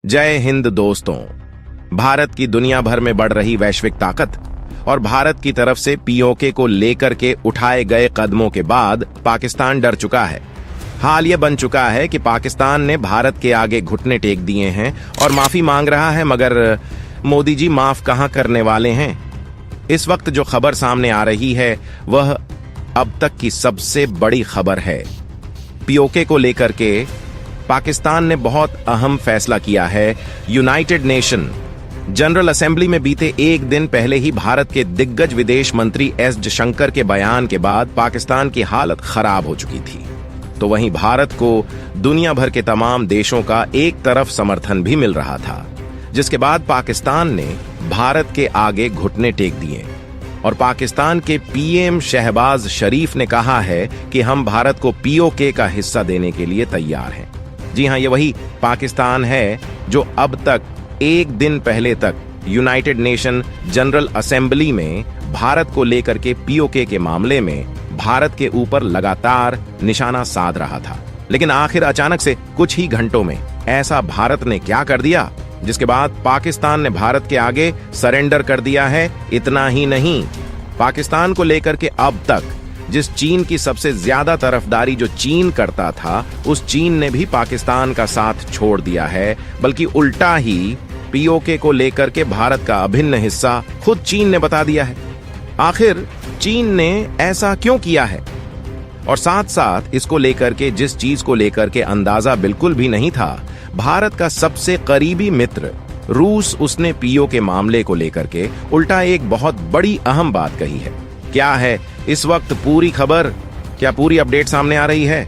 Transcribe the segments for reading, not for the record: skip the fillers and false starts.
जय हिंद दोस्तों। भारत की दुनिया भर में बढ़ रही वैश्विक ताकत और भारत की तरफ से पीओके को लेकर के उठाए गए कदमों के बाद पाकिस्तान डर चुका है। हाल यह बन चुका है कि पाकिस्तान ने भारत के आगे घुटने टेक दिए हैं और माफी मांग रहा है, मगर मोदी जी माफ कहां करने वाले हैं। इस वक्त जो खबर सामने आ रही है वह अब तक की सबसे बड़ी खबर है। पीओके को लेकर के पाकिस्तान ने बहुत अहम फैसला किया है। यूनाइटेड नेशन जनरल असेंबली में बीते एक दिन पहले ही भारत के दिग्गज विदेश मंत्री एस जयशंकर के बयान के बाद पाकिस्तान की हालत खराब हो चुकी थी, तो वहीं भारत को दुनिया भर के तमाम देशों का एक तरफ समर्थन भी मिल रहा था, जिसके बाद पाकिस्तान ने भारत के आगे घुटने टेक दिए और पाकिस्तान के पीएम शहबाज शरीफ ने कहा है कि हम भारत को पीओके का हिस्सा देने के लिए तैयार हैं। जी हां, ये वही पाकिस्तान है जो अब तक एक दिन पहले तक यूनाइटेड नेशन जनरल असेंबली में भारत को लेकर के पीओके के मामले में भारत के ऊपर लगातार निशाना साध रहा था। लेकिन आखिर अचानक से कुछ ही घंटों में ऐसा भारत ने क्या कर दिया, जिसके बाद पाकिस्तान ने भारत के आगे सरेंडर कर दिया है। इतना ही नहीं, पाकिस्तान को लेकर के अब तक जिस चीन की सबसे ज्यादा तरफदारी जो चीन करता था, उस चीन ने भी पाकिस्तान का साथ छोड़ दिया है, बल्कि उल्टा ही पीओके को लेकर के भारत का अभिन्न हिस्सा खुद चीन ने बता दिया है। आखिर चीन ने ऐसा क्यों किया है? और साथ साथ इसको लेकर के जिस चीज को लेकर के अंदाजा बिल्कुल भी नहीं था, भारत का सबसे करीबी मित्र रूस, उसने पीओके मामले को लेकर के उल्टा एक बहुत बड़ी अहम बात कही है। क्या है इस वक्त पूरी खबर, क्या पूरी अपडेट सामने आ रही है?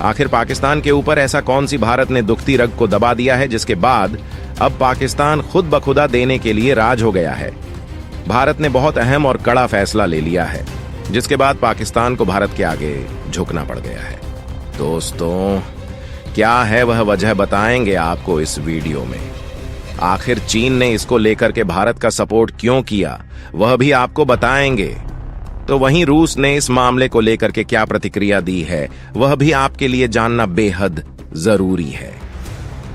आखिर पाकिस्तान के ऊपर ऐसा कौन सी भारत ने दुखती रग को दबा दिया है, जिसके बाद अब पाकिस्तान खुद बखुदा देने के लिए राज हो गया है। भारत ने बहुत अहम और कड़ा फैसला ले लिया है, जिसके बाद पाकिस्तान को भारत के आगे झुकना पड़ गया है। दोस्तों, क्या है वह वजह बताएंगे आपको इस वीडियो में। आखिर चीन ने इसको लेकर के भारत का सपोर्ट क्यों किया, वह भी आपको बताएंगे। तो वहीं रूस ने इस मामले को लेकर के क्या प्रतिक्रिया दी है, वह भी आपके लिए जानना बेहद जरूरी है,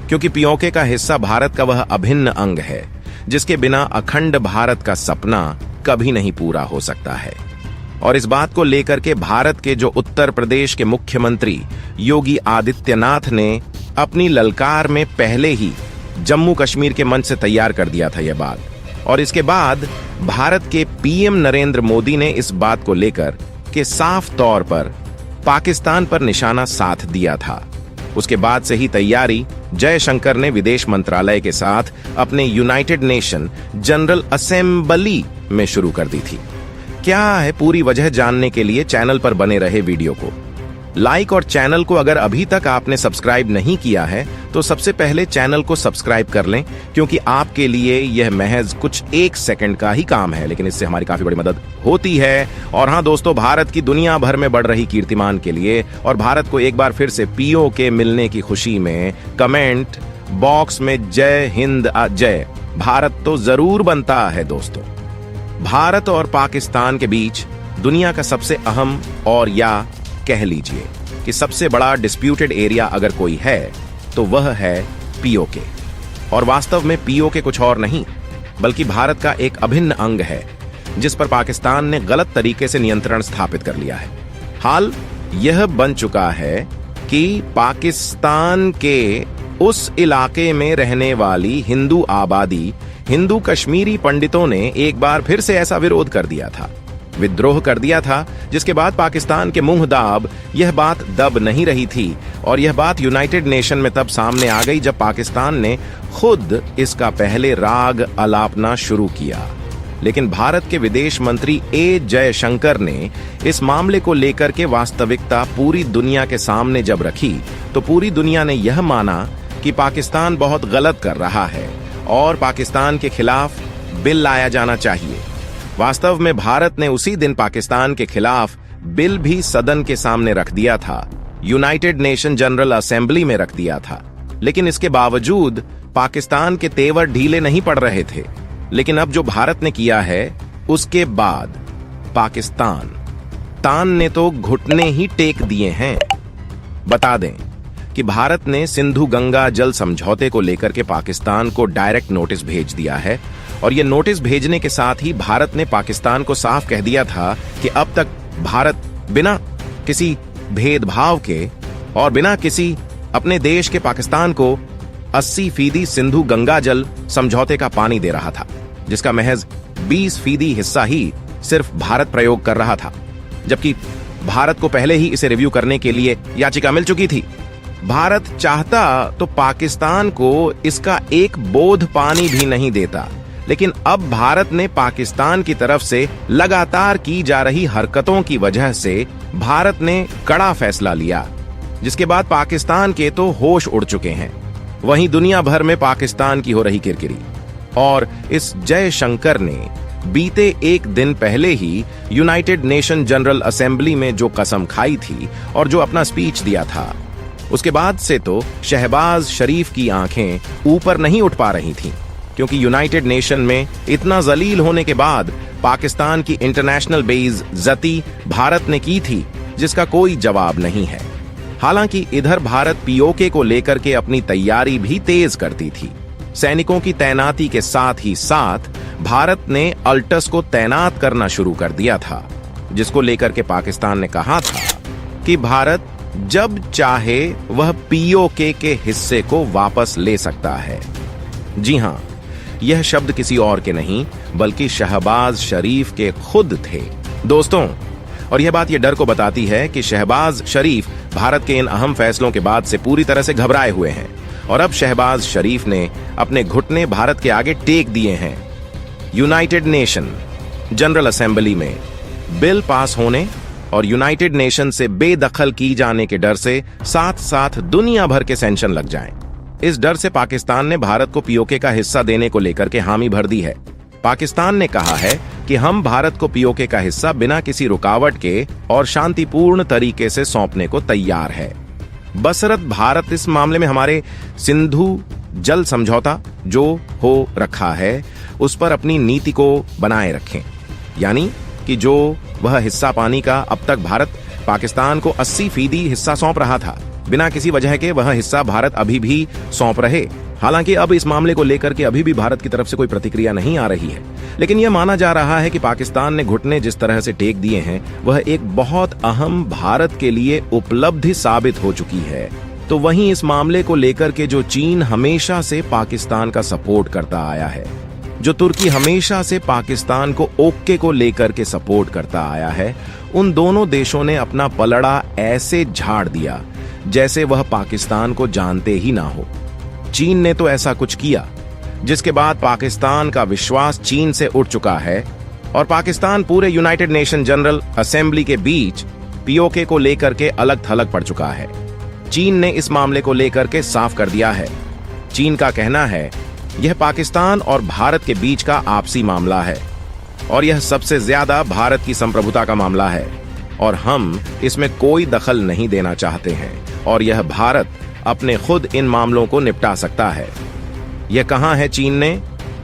क्योंकि पीओके का हिस्सा भारत का वह अभिन्न अंग है जिसके बिना अखंड भारत का सपना कभी नहीं पूरा हो सकता है। और इस बात को लेकर के भारत के जो उत्तर प्रदेश के मुख्यमंत्री योगी आदित्यनाथ ने अपनी ललकार में पहले ही जम्मू कश्मीर के मंच से तैयार कर दिया था यह बात, और इसके बाद भारत के पीएम नरेंद्र मोदी ने इस बात को लेकर के साफ तौर पर पाकिस्तान पर निशाना साध दिया था। उसके बाद से ही तैयारी जयशंकर ने विदेश मंत्रालय के साथ अपने यूनाइटेड नेशन जनरल असेंबली में शुरू कर दी थी। क्या है पूरी वजह जानने के लिए चैनल पर बने रहे वीडियो को लाइक, और चैनल को अगर अभी तक आपने सब्सक्राइब नहीं किया है तो सबसे पहले चैनल को सब्सक्राइब कर लें, क्योंकि आपके लिए यह महज कुछ एक सेकंड का ही काम है, लेकिन इससे हमारी काफी बड़ी मदद होती है। और हाँ दोस्तों, भारत की दुनिया भर में बढ़ रही कीर्तिमान के लिए और भारत को एक बार फिर से पीओके मिलने की खुशी में कमेंट बॉक्स में जय हिंद जय भारत तो जरूर बनता है। दोस्तों, भारत और पाकिस्तान के बीच दुनिया का सबसे अहम और या कह लीजिए कि सबसे बड़ा डिस्प्यूटेड एरिया अगर कोई है तो वह है पीओके। और वास्तव में पीओके कुछ और नहीं बल्कि भारत का एक अभिन्न अंग है, जिस पर पाकिस्तान ने गलत तरीके से नियंत्रण स्थापित कर लिया है। हाल यह बन चुका है कि पाकिस्तान के उस इलाके में रहने वाली हिंदू आबादी, हिंदू कश्मीरी पंडितों ने एक बार फिर से ऐसा विरोध कर दिया था, विद्रोह कर दिया था, जिसके बाद पाकिस्तान के मुंह दाब यह बात दब नहीं रही थी। और यह बात यूनाइटेड नेशन में तब सामने आ गई जब पाकिस्तान ने खुद इसका पहले राग अलापना शुरू किया। लेकिन भारत के विदेश मंत्री ए जयशंकर ने इस मामले को लेकर के वास्तविकता पूरी दुनिया के सामने जब रखी, तो पूरी दुनिया ने यह माना कि पाकिस्तान बहुत गलत कर रहा है और पाकिस्तान के खिलाफ बिल लाया जाना चाहिए। वास्तव में भारत ने उसी दिन पाकिस्तान के खिलाफ बिल भी सदन के सामने रख दिया था, यूनाइटेड नेशन जनरल असेंबली में रख दिया था। लेकिन इसके बावजूद पाकिस्तान के तेवर ढीले नहीं पड़ रहे थे। लेकिन अब जो भारत ने किया है उसके बाद पाकिस्तान ने तो घुटने ही टेक दिए हैं। बता दें कि भारत ने सिंधु गंगा जल समझौते को लेकर के पाकिस्तान को डायरेक्ट नोटिस भेज दिया है और यह नोटिस भेजने के साथ ही भारत ने पाकिस्तान को साफ कह दिया था कि अब तक भारत बिना किसी भेदभाव के और बिना किसी अपने देश के पाकिस्तान को 80% सिंधु गंगा जल समझौते का पानी दे रहा था, जिसका महज 20% हिस्सा ही सिर्फ भारत प्रयोग कर रहा था, जबकि भारत को पहले ही इसे रिव्यू करने के लिए याचिका मिल चुकी थी। भारत चाहता तो पाकिस्तान को इसका एक बोध पानी भी नहीं देता, लेकिन अब भारत ने पाकिस्तान की तरफ से लगातार की जा रही हरकतों की वजह से भारत ने कड़ा फैसला लिया, जिसके बाद पाकिस्तान के तो होश उड़ चुके हैं। वहीं दुनिया भर में पाकिस्तान की हो रही किरकिरी और इस जयशंकर ने बीते एक दिन पहले ही यूनाइटेड नेशन जनरल असेंबली में जो कसम खाई थी और जो अपना स्पीच दिया था, उसके बाद से तो शहबाज शरीफ की आंखें ऊपर नहीं उठ पा रही थीं, क्योंकि यूनाइटेड नेशन में इतना जलील होने के बाद पाकिस्तान की इंटरनेशनल बेइज्जती भारत ने की थी, जिसका कोई जवाब नहीं है। हालांकि इधर भारत पीओके को लेकर के अपनी तैयारी भी तेज करती थी। सैनिकों की तैनाती के साथ ही साथ भारत ने अल्टस को तैनात करना शुरू कर दिया था, जिसको लेकर के पाकिस्तान ने कहा था कि भारत जब चाहे वह पीओके के हिस्से को वापस ले सकता है। जी हां, यह शब्द किसी और के नहीं बल्कि शहबाज शरीफ के खुद थे दोस्तों। और यह बात यह डर को बताती है कि शहबाज शरीफ भारत के इन अहम फैसलों के बाद से पूरी तरह से घबराए हुए हैं और अब शहबाज शरीफ ने अपने घुटने भारत के आगे टेक दिए हैं। यूनाइटेड नेशन जनरल असेंबली में बिल पास होने और यूनाइटेड नेशन से बेदखल की जाने के डर से साथ साथ दुनिया भर के सैंक्शन लग जाएं। इस डर से पाकिस्तान ने भारत को पीओके का हिस्सा देने को लेकर के हामी भर दी है। पाकिस्तान ने कहा है कि हम भारत को पीओके का हिस्सा बिना किसी रुकावट के और शांतिपूर्ण तरीके से सौंपने को तैयार है, बशर्त भारत इस मामले में हमारे सिंधु जल समझौता जो हो रखा है उस पर अपनी नीति को बनाए रखें। यानी कि जो वह हिस्सा पानी का अब तक भारत पाकिस्तान को 80% हिस्सा सौंप रहा था, बिना किसी वजह के वह हिस्सा भारत अभी भी सौंप रहे। हालांकि अब इस मामले को लेकर के अभी भी भारत की तरफ से कोई प्रतिक्रिया नहीं आ रही है, लेकिन यह माना जा रहा है कि पाकिस्तान ने घुटने जिस तरह से टेक दिए हैं वह एक बहुत अहम भारत के लिए उपलब्धि साबित हो चुकी है। तो वहीं इस मामले को लेकर के जो चीन हमेशा से पाकिस्तान का सपोर्ट करता आया है, जो तुर्की हमेशा से पाकिस्तान को ओके को लेकर के सपोर्ट करता आया है, उन दोनों देशों ने अपना पलड़ा ऐसे झाड़ दिया जैसे वह पाकिस्तान को जानते ही ना हो। चीन ने तो ऐसा कुछ किया जिसके बाद पाकिस्तान का विश्वास चीन से उठ चुका है और पाकिस्तान पूरे यूनाइटेड नेशन जनरल असेंबली के बीच पीओके को लेकर के अलग थलग पड़ चुका है। चीन ने इस मामले को लेकर के साफ कर दिया है। चीन का कहना है यह पाकिस्तान और भारत के बीच का आपसी मामला है और यह सबसे ज्यादा भारत की संप्रभुता का मामला है और हम इसमें कोई दखल नहीं देना चाहते हैं और यह भारत अपने खुद इन मामलों को निपटा सकता है। यह कहां है चीन ने?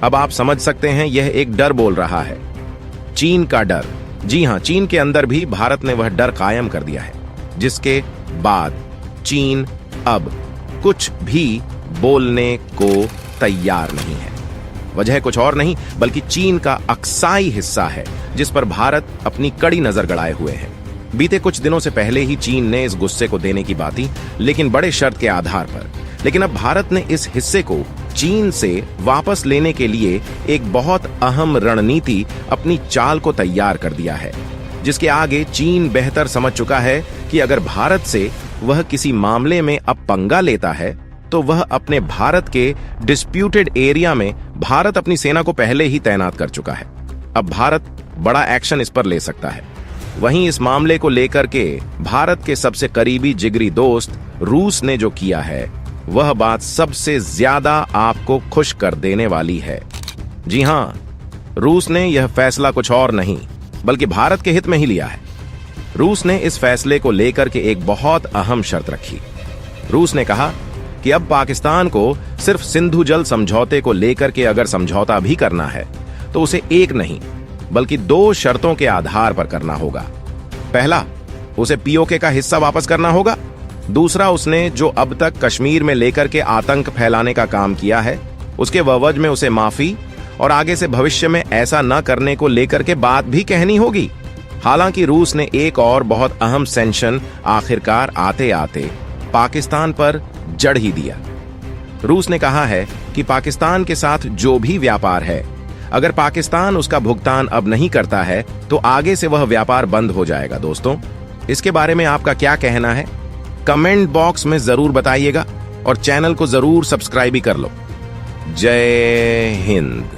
अब आप समझ सकते हैं, यह एक डर बोल रहा है, चीन का डर। जी हां, चीन के अंदर भी भारत ने वह डर कायम कर दिया है, जिसके बाद चीन अब कुछ भी बोलने को तैयार नहीं है। वजह कुछ और नहीं बल्कि चीन का अक्साई हिस्सा है जिस पर भारत अपनी कड़ी नजर गड़ाए हुए है। बीते कुछ दिनों से पहले ही चीन ने इस गुस्से को देने की बात, लेकिन बड़े शर्त के आधार पर। लेकिन अब भारत ने इस हिस्से को चीन से वापस लेने के लिए एक बहुत अहम रणनीति अपनी चाल को तैयार कर दिया है, जिसके आगे चीन बेहतर समझ चुका है कि अगर भारत से वह किसी मामले में अब पंगा लेता है तो वह अपने भारत के डिस्प्यूटेड एरिया में भारत अपनी सेना को पहले ही तैनात कर चुका है। अब भारत बड़ा एक्शन इस पर ले सकता है। वहीं इस मामले को लेकर के भारत के सबसे करीबी जिगरी दोस्त रूस ने जो किया है वह बात सबसे ज्यादा आपको खुश कर देने वाली है। जी हां, रूस ने यह फैसला कुछ और नहीं बल्कि भारत के हित में ही लिया है। रूस ने इस फैसले को लेकर के एक बहुत अहम शर्त रखी। रूस ने कहा कि अब पाकिस्तान को सिर्फ सिंधु जल समझौते को लेकर के अगर समझौता भी करना है तो उसे एक नहीं बल्कि 2 शर्तों के आधार पर करना होगा। पहला, उसे पीओके का हिस्सा वापस करना होगा। दूसरा, उसने जो अब तक कश्मीर में लेकर के आतंक फैलाने का काम किया है, उसके ववज में उसे माफी और आगे से भविष्य में ऐसा न करने को लेकर के बात भी कहनी होगी। हालांकि रूस ने एक और बहुत अहम सैंक्शन आखिरकार आते आते पाकिस्तान पर जड़ ही दिया। रूस ने कहा है कि पाकिस्तान के साथ जो भी व्यापार है, अगर पाकिस्तान उसका भुगतान अब नहीं करता है तो आगे से वह व्यापार बंद हो जाएगा। दोस्तों, इसके बारे में आपका क्या कहना है? कमेंट बॉक्स में जरूर बताइएगा और चैनल को जरूर सब्सक्राइब भी कर लो। जय हिंद।